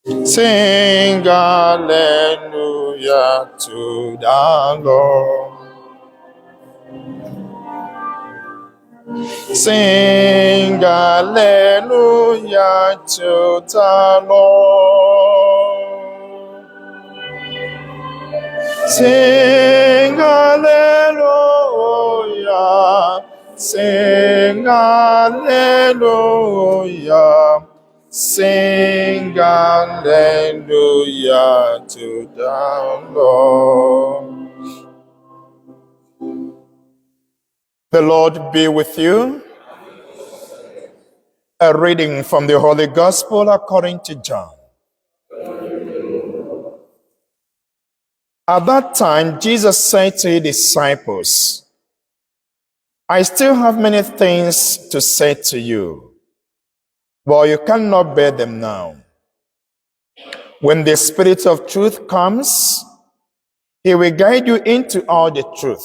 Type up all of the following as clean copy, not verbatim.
Sing hallelujah to the Lord. Sing hallelujah to the Lord. Sing hallelujah. Sing hallelujah. Sing hallelujah to the Lord. The Lord be with you. A reading from the Holy Gospel according to John. At that time, Jesus said to his disciples, I still have many things to say to you, but you cannot bear them now. When the Spirit of truth comes, he will guide you into all the truth.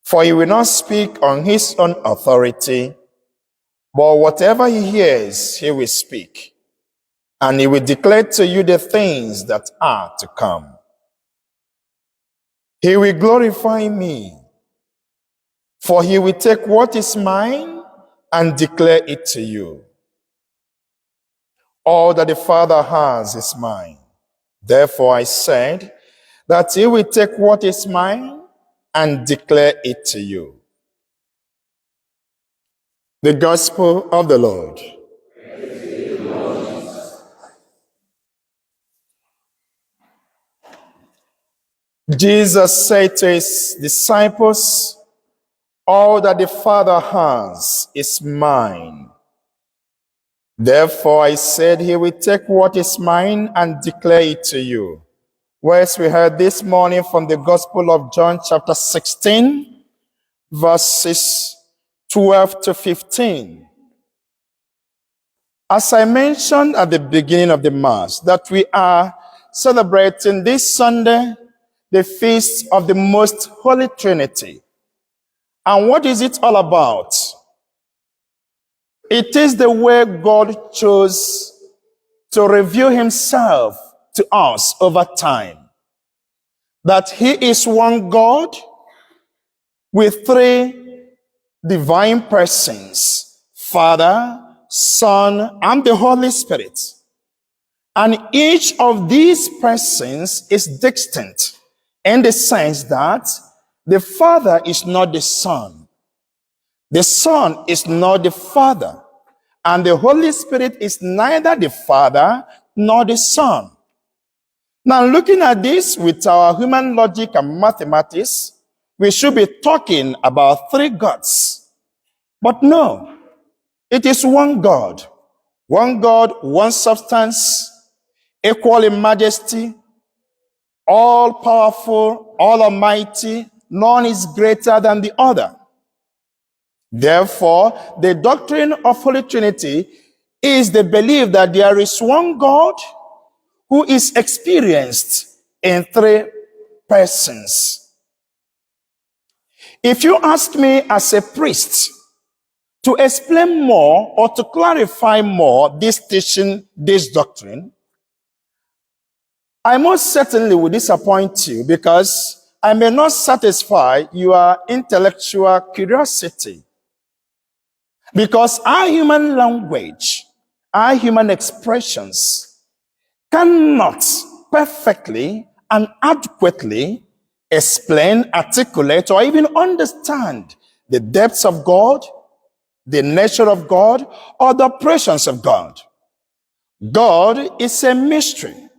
For he will not speak on his own authority, but whatever he hears, he will speak. And he will declare to you the things that are to come. He will glorify me, for he will take what is mine and declare it to you. All that the Father has is mine. Therefore I said that he will take what is mine and declare it to you. The Gospel of the Lord. Jesus said to his disciples, all that the Father has is mine. Therefore I said he will take what is mine and declare it to you. Words we heard this morning from the Gospel of John chapter 16, verses 12 to 15. As I mentioned at the beginning of the Mass, that we are celebrating this Sunday the feast of the Most Holy Trinity. And what is it all about? It is the way God chose to reveal himself to us over time. That he is one God with three divine persons, Father, Son, and the Holy Spirit. And each of these persons is distinct in the sense that the Father is not the Son. The Son is not the Father. And the Holy Spirit is neither the Father nor the Son. Now, looking at this with our human logic and mathematics, we should be talking about three gods. But no, it is one God, one substance, equal in majesty, all powerful, all almighty, none is greater than the other. Therefore, the doctrine of Holy Trinity is the belief that there is one God who is experienced in three persons. If you ask me as a priest to explain more or to clarify more this teaching, this doctrine, I most certainly will disappoint you because I may not satisfy your intellectual curiosity. Because our human language, our human expressions cannot perfectly and adequately explain, articulate, or even understand the depths of God, the nature of God, or the operations of God. God is a mystery,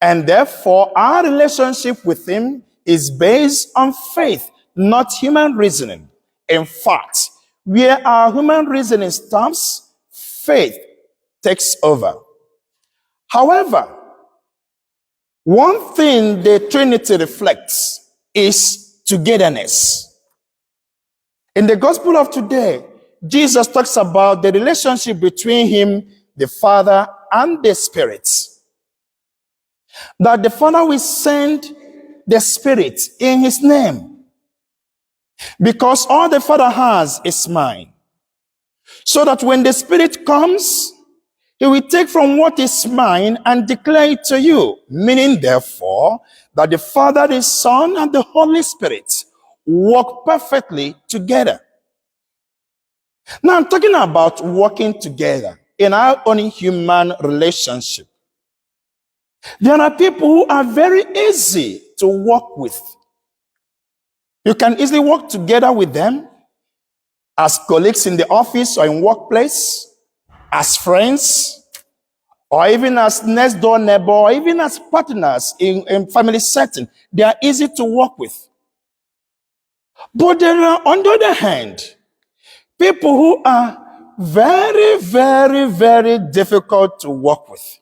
and therefore our relationship with him is based on faith, not human reasoning. In fact, where our human reasoning stops, faith takes over. However, one thing the Trinity reflects is togetherness. In the Gospel of today, Jesus talks about the relationship between him, the Father, and the Spirit. That the Father will send the Spirit in his name. Because all the Father has is mine. So that when the Spirit comes, He will take from what is mine and declare it to you. Meaning, therefore, that the Father, the Son, and the Holy Spirit work perfectly together. Now, I'm talking about working together in our own human relationship. There are people who are very easy to work with. You can easily work together with them as colleagues in the office or in workplace, as friends, or even as next door neighbor, or even as partners in family setting. They are easy to work with. But there are, on the other hand, people who are very, very, very difficult to work with.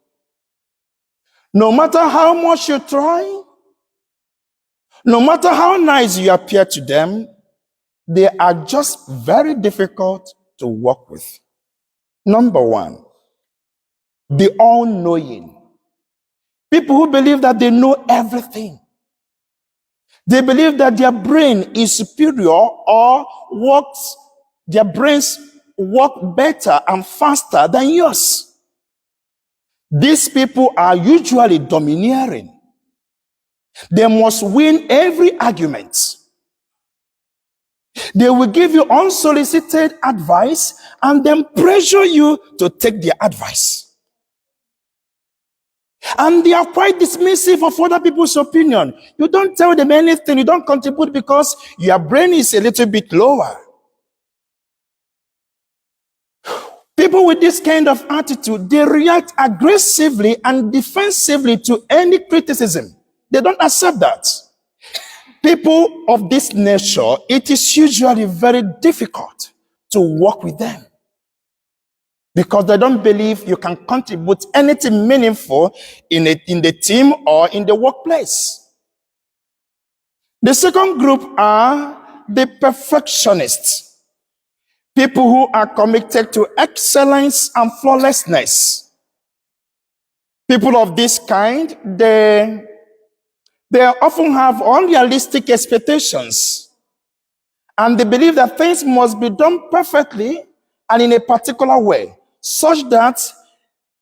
No matter how much you try, no matter how nice you appear to them, they are just very difficult to work with. Number one, the all-knowing. People who believe that they know everything. They believe that their brain is superior or their brains work better and faster than yours. These people are usually domineering. They must win every argument. They will give you unsolicited advice and then pressure you to take their advice. And they are quite dismissive of other people's opinion. You don't tell them anything. You don't contribute because your brain is a little bit lower. People with this kind of attitude, they react aggressively and defensively to any criticism. They don't accept that. People of this nature, it is usually very difficult to work with them because they don't believe you can contribute anything meaningful in the team or in the workplace. The second group are the perfectionists, people who are committed to excellence and flawlessness. People of this kind, they often have unrealistic expectations, and they believe that things must be done perfectly and in a particular way, such that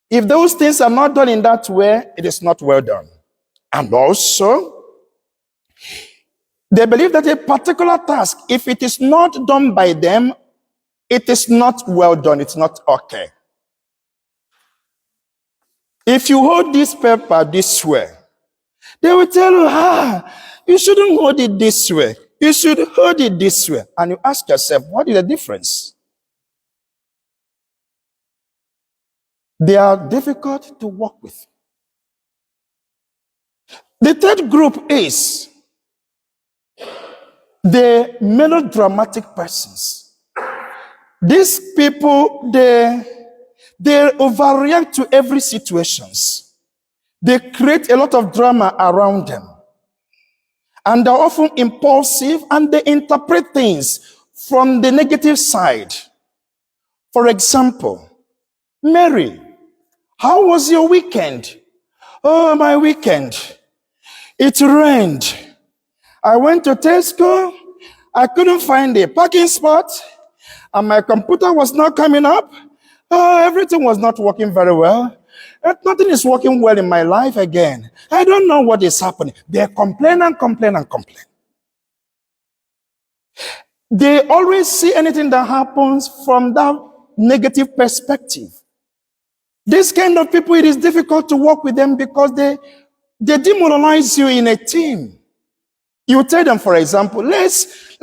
if those things are not done in that way, it is not well done. And also, they believe that a particular task, if it is not done by them, it is not well done, it's not okay. If you hold this paper this way, they will tell you, you shouldn't hold it this way. You should hold it this way. And you ask yourself, what is the difference? They are difficult to work with. The third group is the melodramatic persons. These people, they overreact to every situation. They create a lot of drama around them. And they're often impulsive and they interpret things from the negative side. For example, Mary, how was your weekend? Oh, my weekend. It rained. I went to Tesco. I couldn't find a parking spot. And my computer was not coming up. Oh, everything was not working very well. Nothing is working well in my life again. I don't know what is happening. They complain and complain and complain. They always see anything that happens from that negative perspective. This kind of people, it is difficult to work with them because they demoralize you in a team. You tell them, for example, let's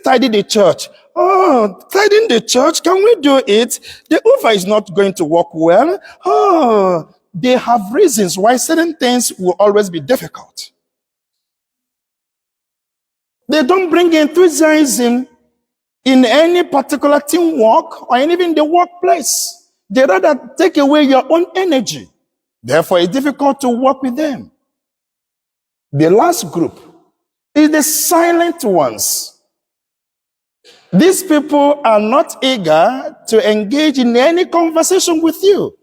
tidy the church. Oh, tidying the church, can we do it? The Uber is not going to work well. Oh, they have reasons why certain things will always be difficult. They don't bring enthusiasm in any particular teamwork or even the workplace. They rather take away your own energy. Therefore, it's difficult to work with them. The last group is the silent ones. These people are not eager to engage in any conversation with you.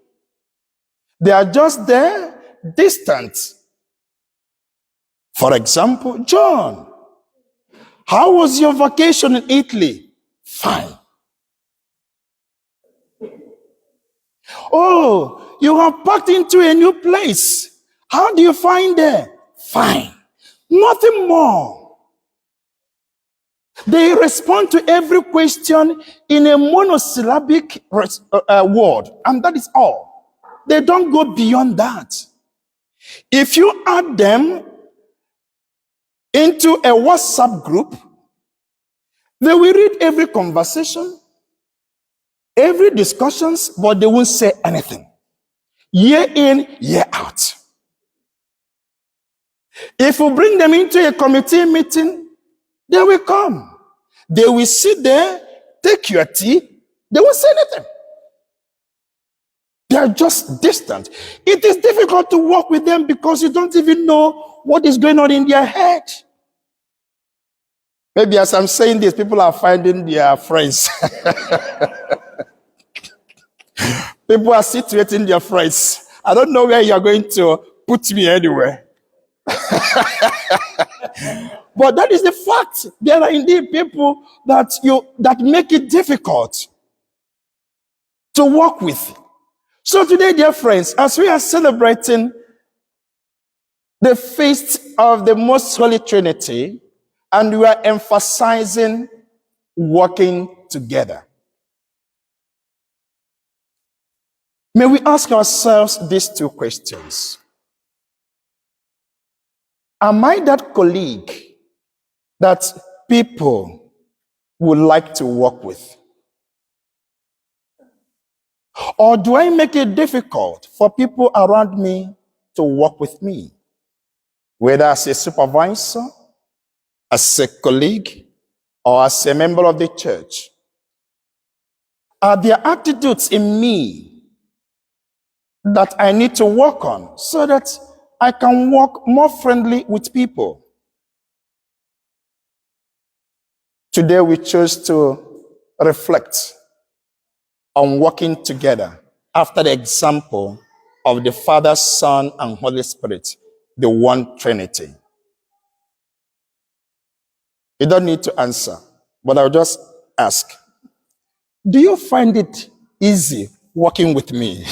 They are just there, distant. For example, John, how was your vacation in Italy? Fine. Oh, you have packed into a new place. How do you find there? Fine. Nothing more. They respond to every question in a monosyllabic word, and that is all. They don't go beyond that. If you add them into a WhatsApp group, they will read every conversation, every discussions, but they won't say anything. Year in, year out. If we bring them into a committee meeting, they will come. They will sit there, take your tea. They won't say anything. They are just distant. It is difficult to work with them because you don't even know what is going on in their head. Maybe as I'm saying this, people are finding their friends. People are situating their friends. I don't know where you're going to put me anywhere. But that is the fact. There are indeed people that make it difficult to work with. So today, dear friends, as we are celebrating the feast of the Most Holy Trinity, and we are emphasizing working together, may we ask ourselves these two questions. Am I that colleague that people would like to work with? Or do I make it difficult for people around me to work with me? Whether as a supervisor, as a colleague, or as a member of the church. Are there attitudes in me that I need to work on so that I can work more friendly with people? Today we chose to reflect on working together after the example of the Father, Son, and Holy Spirit, the one Trinity. You don't need to answer, but I'll just ask, do you find it easy working with me?